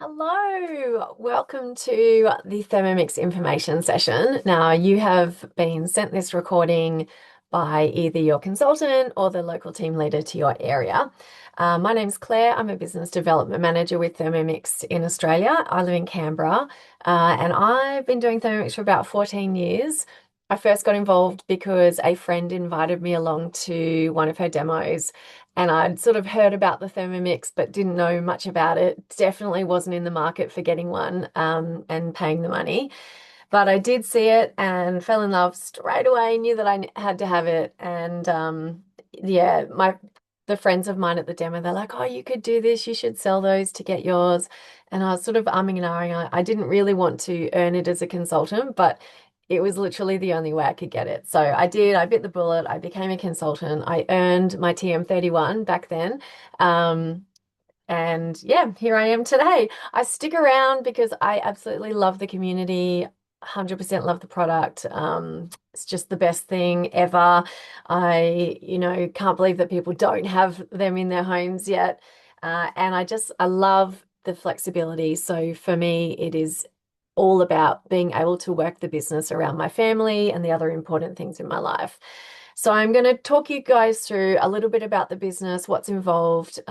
Hello, welcome to the Thermomix information session. Now, you have been sent this recording by either your consultant or the local team leader to your area. My name's Claire. I'm a business development manager with Thermomix in Australia. I live in Canberra, and I've been doing Thermomix for about 14 years. I first got involved because a friend invited me along to one of her demos. And I'd sort of heard about the Thermomix, but didn't know much about it. Definitely wasn't in the market for getting one and paying the money. But I did see it and fell in love straight away, knew that I had to have it. And yeah, the friends of mine at the demo, they're like, oh, you could do this, you should sell those to get yours. And I was sort of umming and ahhing. I didn't really want to earn it as a consultant, but it was literally the only way I could get it. So I did, I bit the bullet, I became a consultant. I earned my TM31 back then. Um, and yeah, here I am today. I stick around because I absolutely love the community, 100% love the product. It's just the best thing ever. Can't believe that people don't have them in their homes yet. And I love the flexibility. So for me, it is all about being able to work the business around my family and the other important things in my life. So I'm going to talk you guys through a little bit about the business, what's involved.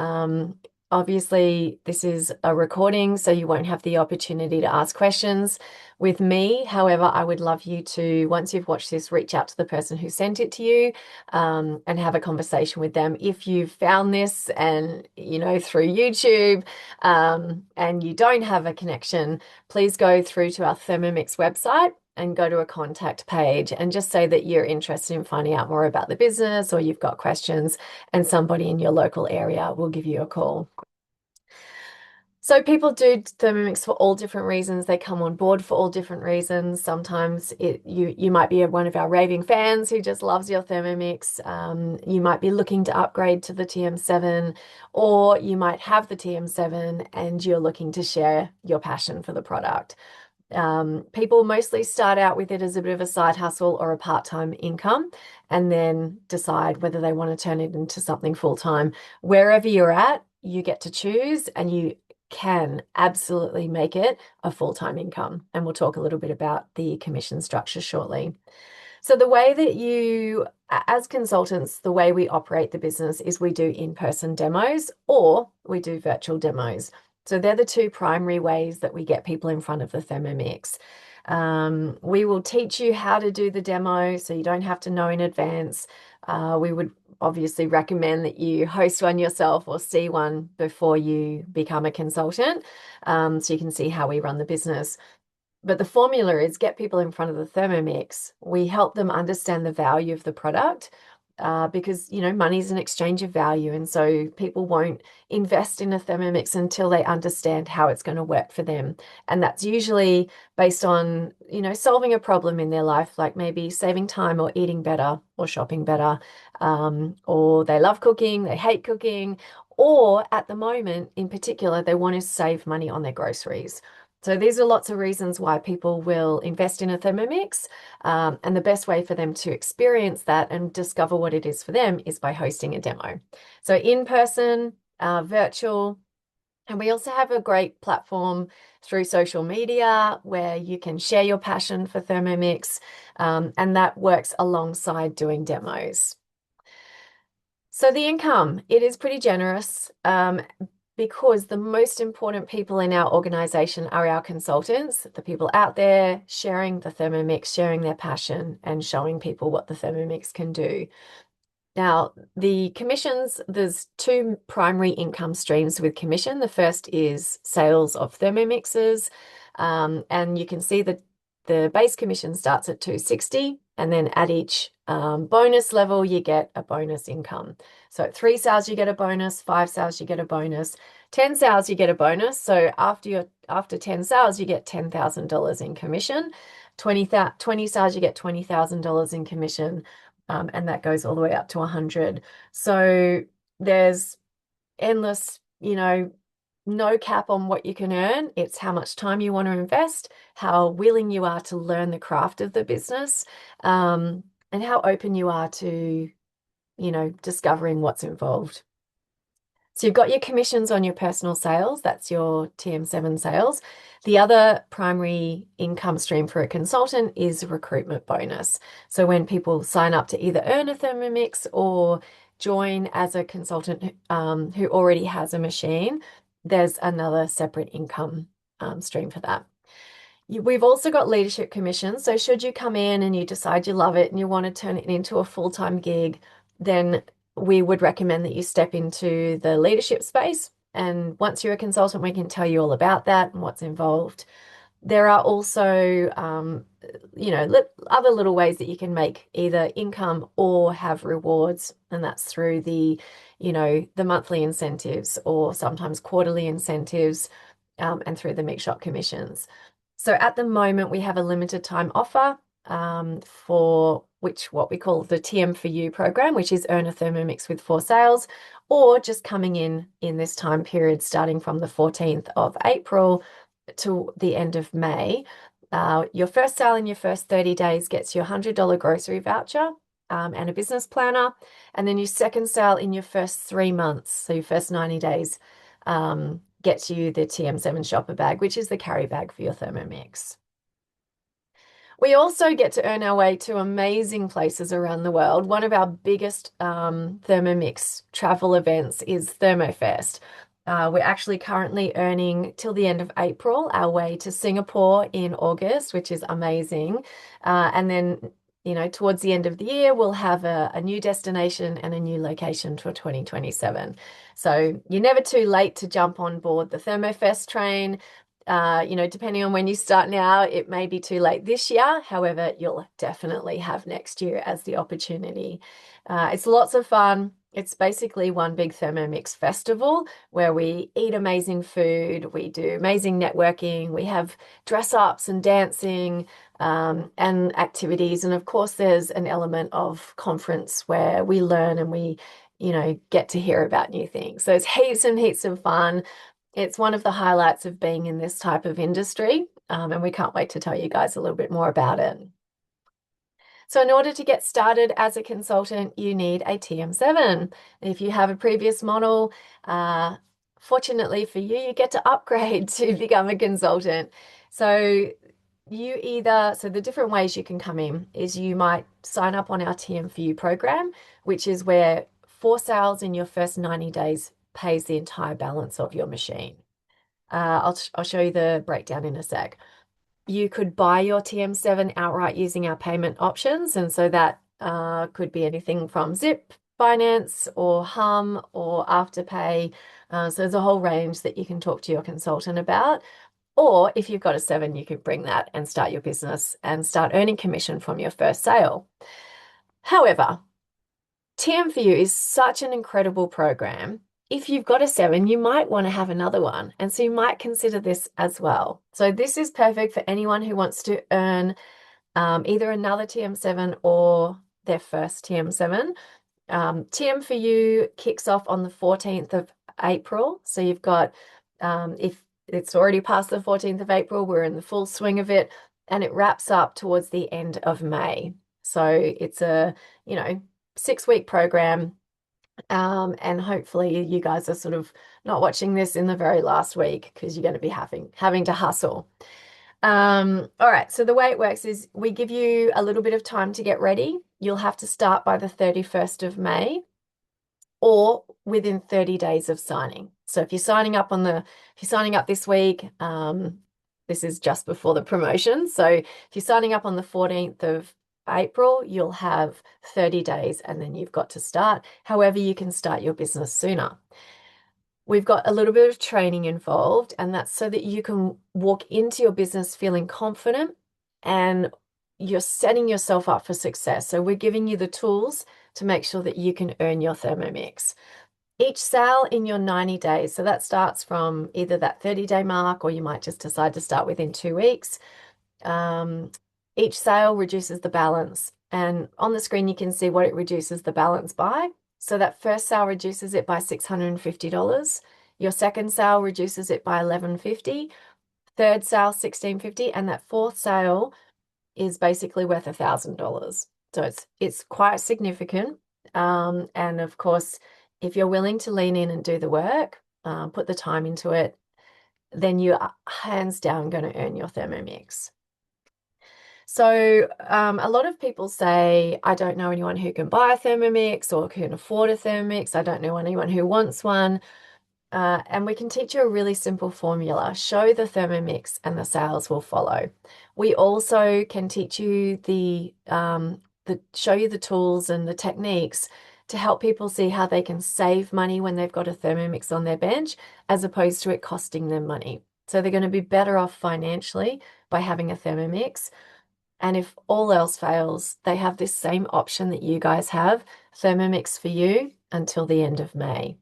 Obviously, this is a recording, so you won't have the opportunity to ask questions with me. However, I would love you to, once you've watched this, reach out to the person who sent it to you, and have a conversation with them. If you've found this and, through YouTube, and you don't have a connection, please go through to our Thermomix website and go to a contact page and just say that you're interested in finding out more about the business or you've got questions, and somebody in your local area will give you a call. So people do Thermomix for all different reasons. They come on board for all different reasons. Sometimes you might be one of our raving fans who just loves your Thermomix. You might be looking to upgrade to the TM7, or you might have the TM7 and you're looking to share your passion for the product. People mostly start out with it as a bit of a side hustle or a part-time income, and then decide whether they want to turn it into something full-time. Wherever you're at, you get to choose, and you can absolutely make it a full-time income. And we'll talk a little bit about the commission structure shortly. So the way that as consultants, the way we operate the business is we do in-person demos or we do virtual demos. So they're the two primary ways that we get people in front of the Thermomix. We will teach you how to do the demo, so you don't have to know in advance. We would obviously recommend that you host one yourself or see one before you become a consultant, so you can see how we run the business. But the formula is get people in front of the Thermomix. We help them understand the value of the product, because, money's an exchange of value. And so people won't invest in a Thermomix until they understand how it's going to work for them. And that's usually based on, solving a problem in their life, like maybe saving time or eating better or shopping better, or they love cooking, they hate cooking, or at the moment in particular, they want to save money on their groceries. So these are lots of reasons why people will invest in a Thermomix. And the best way for them to experience that and discover what it is for them is by hosting a demo. So in person, virtual, and we also have a great platform through social media where you can share your passion for Thermomix, and that works alongside doing demos. So the income, it is pretty generous. Because the most important people in our organization are our consultants, the people out there sharing the Thermomix, sharing their passion, and showing people what the Thermomix can do. Now, the commissions, there's two primary income streams with commission. The first is sales of Thermomixes, and you can see that the base commission starts at 260, and then at each bonus level, you get a bonus income. So at 3 sales, you get a bonus, 5 sales, you get a bonus, 10 sales, you get a bonus. So after 10 sales, you get $10,000 in commission. 20 sales, you get $20,000 in commission, and that goes all the way up to 100. So there's endless, no cap on what you can earn. It's how much time you want to invest, how willing you are to learn the craft of the business, and how open you are to, discovering what's involved. So you've got your commissions on your personal sales, that's your TM7 sales. The other primary income stream for a consultant is recruitment bonus. So when people sign up to either earn a Thermomix or join as a consultant who already has a machine, there's another separate income stream for that. We've also got leadership commissions. So should you come in and you decide you love it and you want to turn it into a full-time gig, then we would recommend that you step into the leadership space. And once you're a consultant, we can tell you all about that and what's involved. There are also, other little ways that you can make either income or have rewards, and that's through the monthly incentives or sometimes quarterly incentives, and through the mix shop commissions. So at the moment, we have a limited time offer for what we call the TM4U program, which is earn a Thermomix with 4 sales, or just coming in this time period, starting from the 14th of April to the end of May. Your first sale in your first 30 days gets you a $100 grocery voucher and a business planner. And then your second sale in your first 3 months, so your first 90 days, gets you the TM7 shopper bag, which is the carry bag for your Thermomix. We also get to earn our way to amazing places around the world. One of our biggest Thermomix travel events is ThermoFest. We're actually currently earning till the end of April our way to Singapore in August, which is amazing. And then, towards the end of the year, we'll have a new destination and a new location for 2027. So you're never too late to jump on board the ThermoFest train. Depending on when you start now, it may be too late this year. However, you'll definitely have next year as the opportunity. It's lots of fun. It's basically one big Thermomix festival where we eat amazing food, we do amazing networking, we have dress ups and dancing and activities. And of course, there's an element of conference where we learn and we, get to hear about new things. So it's heaps and heaps of fun. It's one of the highlights of being in this type of industry, and we can't wait to tell you guys a little bit more about it. So in order to get started as a consultant, you need a TM7. If you have a previous model, fortunately for you, you get to upgrade to become a consultant. So the different ways you can come in is you might sign up on our TM4U program, which is where 4 sales in your first 90 days pays the entire balance of your machine. I'll show you the breakdown in a sec. You could buy your TM7 outright using our payment options. And so that could be anything from Zip, Finance, or Hum, or Afterpay. So there's a whole range that you can talk to your consultant about. Or if you've got a 7, you could bring that and start your business and start earning commission from your first sale. However, TM4U is such an incredible program. If you've got a 7, you might want to have another one. And so you might consider this as well. So this is perfect for anyone who wants to earn either another TM7 or their first TM7. TM4U kicks off on the 14th of April. So you've got, if it's already past the 14th of April, we're in the full swing of it, and it wraps up towards the end of May. So it's a, 6-week program. And hopefully you guys are sort of not watching this in the very last week because you're going to be having to hustle. All right, so the way it works is we give you a little bit of time to get ready. You'll have to start by the 31st of May or within 30 days of signing. So if you're signing up this week, this is just before the promotion. So if you're signing up on the 14th of April, you'll have 30 days and then you've got to start. However, you can start your business sooner. We've got a little bit of training involved, and that's so that you can walk into your business feeling confident and you're setting yourself up for success. So we're giving you the tools to make sure that you can earn your Thermomix. Each sale in your 90 days, so that starts from either that 30-day mark or you might just decide to start within 2 weeks. Each sale reduces the balance, and on the screen you can see what it reduces the balance by. So that first sale reduces it by $650. Your second sale reduces it by $1,150. Third sale, $1,650, and that fourth sale is basically worth $1,000. So it's quite significant. And of course, if you're willing to lean in and do the work, put the time into it, then you are hands down going to earn your Thermomix. So a lot of people say, I don't know anyone who can buy a Thermomix or can afford a Thermomix. I don't know anyone who wants one. And we can teach you a really simple formula. Show the Thermomix and the sales will follow. We also can teach you show you the tools and the techniques to help people see how they can save money when they've got a Thermomix on their bench, as opposed to it costing them money. So they're going to be better off financially by having a Thermomix. And if all else fails, they have this same option that you guys have, Thermomix for you until the end of May.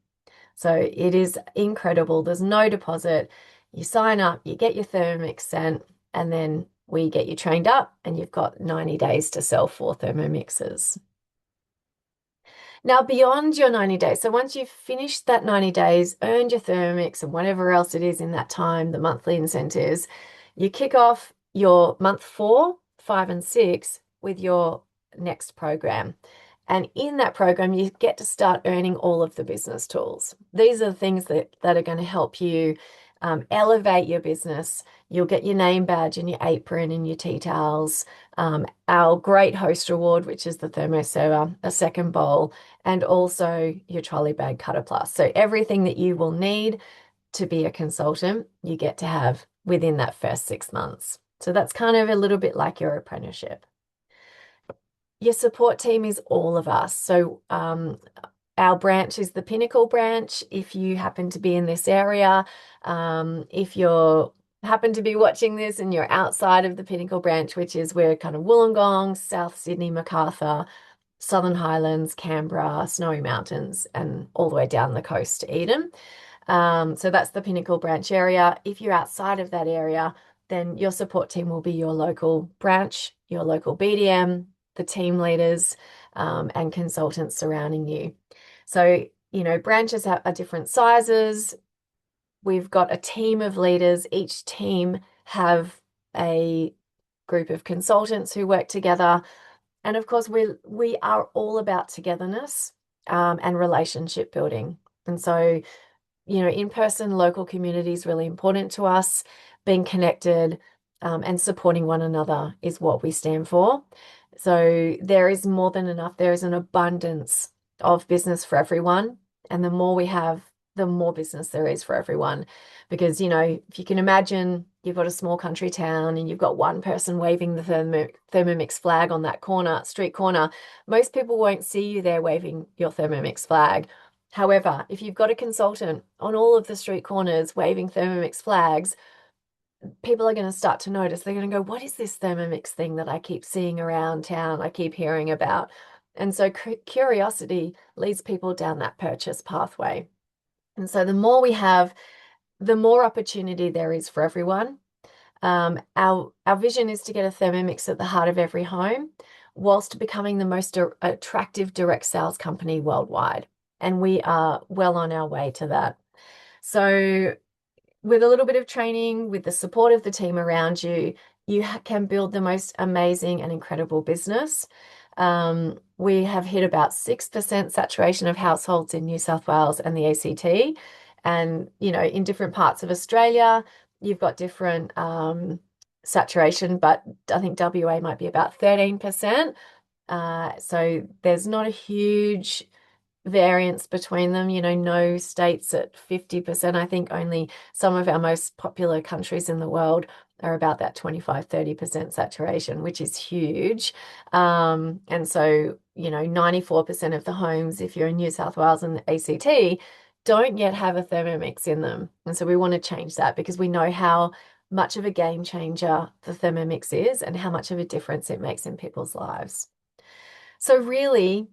So it is incredible. There's no deposit. You sign up, you get your Thermomix sent, and then we get you trained up, and you've got 90 days to sell 4 Thermomixes. Now, beyond your 90 days, so once you've finished that 90 days, earned your Thermomix and whatever else it is in that time, the monthly incentives, you kick off your month 4, 5, and 6 with your next program. And in that program, you get to start earning all of the business tools. These are the things that are going to help you elevate your business. You'll get your name badge and your apron and your tea towels, our great host reward, which is the thermo server, a second bowl, and also your trolley bag cutter plus. So everything that you will need to be a consultant, you get to have within that first 6 months. So that's kind of a little bit like your apprenticeship. Your support team is all of us. So our branch is the Pinnacle branch. If you happen to be in this area, if you're happen to be watching this and you're outside of the Pinnacle branch, which is where kind of Wollongong, South Sydney, Macarthur, Southern Highlands, Canberra, Snowy Mountains, and all the way down the coast to Eden. So that's the Pinnacle branch area. If you're outside of that area, then your support team will be your local branch, your local BDM, the team leaders, and consultants surrounding you. So, branches are different sizes. We've got a team of leaders. Each team have a group of consultants who work together. And of course, we are all about togetherness, and relationship building. And so, in-person local community is really important to us. Being connected, and supporting one another is what we stand for. So there is more than enough. There is an abundance of business for everyone. And the more we have, the more business there is for everyone. Because, if you can imagine, you've got a small country town and you've got one person waving the Thermomix flag on that street corner. Most people won't see you there waving your Thermomix flag. However, if you've got a consultant on all of the street corners waving Thermomix flags, people are going to start to notice. They're going to go, what is this Thermomix thing that I keep seeing around town, I keep hearing about? And so curiosity leads people down that purchase pathway. And so the more we have, the more opportunity there is for everyone. Our vision is to get a Thermomix at the heart of every home, whilst becoming the most attractive direct sales company worldwide. And we are well on our way to that. So with a little bit of training, with the support of the team around you, you can build the most amazing and incredible business. We have hit about 6% saturation of households in New South Wales and the ACT. And, in different parts of Australia, you've got different saturation, but I think WA might be about 13%. So there's not a huge variance between them. No states at 50%. I think only some of our most popular countries in the world are about that 25-30% saturation, which is huge. And so, 94% of the homes, if you're in New South Wales and the ACT, don't yet have a Thermomix in them. And so we want to change that, because we know how much of a game changer the Thermomix is and how much of a difference it makes in people's lives. So really,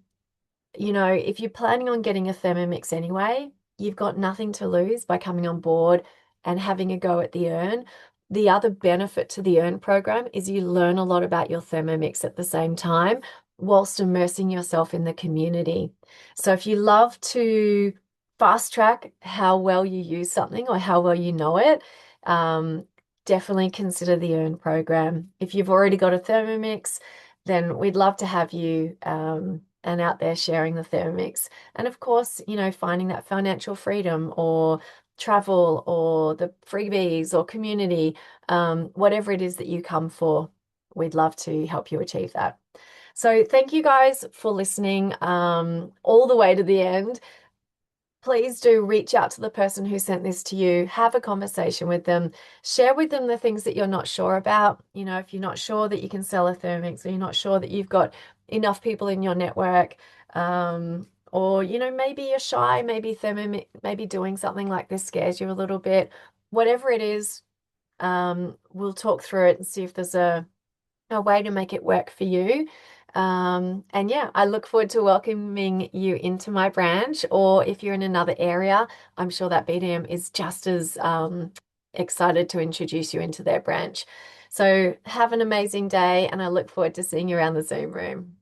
if you're planning on getting a Thermomix anyway, you've got nothing to lose by coming on board and having a go at the Earn. The other benefit to the Earn program is you learn a lot about your Thermomix at the same time, whilst immersing yourself in the community. So if you love to fast track how well you use something or how well you know it, definitely consider the Earn program. If you've already got a Thermomix, then we'd love to have you and out there sharing the Thermomix. And of course, finding that financial freedom or travel or the freebies or community, whatever it is that you come for, we'd love to help you achieve that. So thank you guys for listening all the way to the end. Please do reach out to the person who sent this to you, have a conversation with them, share with them the things that you're not sure about. If you're not sure that you can sell a Thermomix, or you're not sure that you've got enough people in your network, or maybe you're shy, maybe Thermomix, maybe doing something like this scares you a little bit. Whatever it is, we'll talk through it and see if there's a way to make it work for you. And yeah, I look forward to welcoming you into my branch, or if you're in another area, I'm sure that BDM is just as excited to introduce you into their branch. So have an amazing day, and I look forward to seeing you around the Zoom room.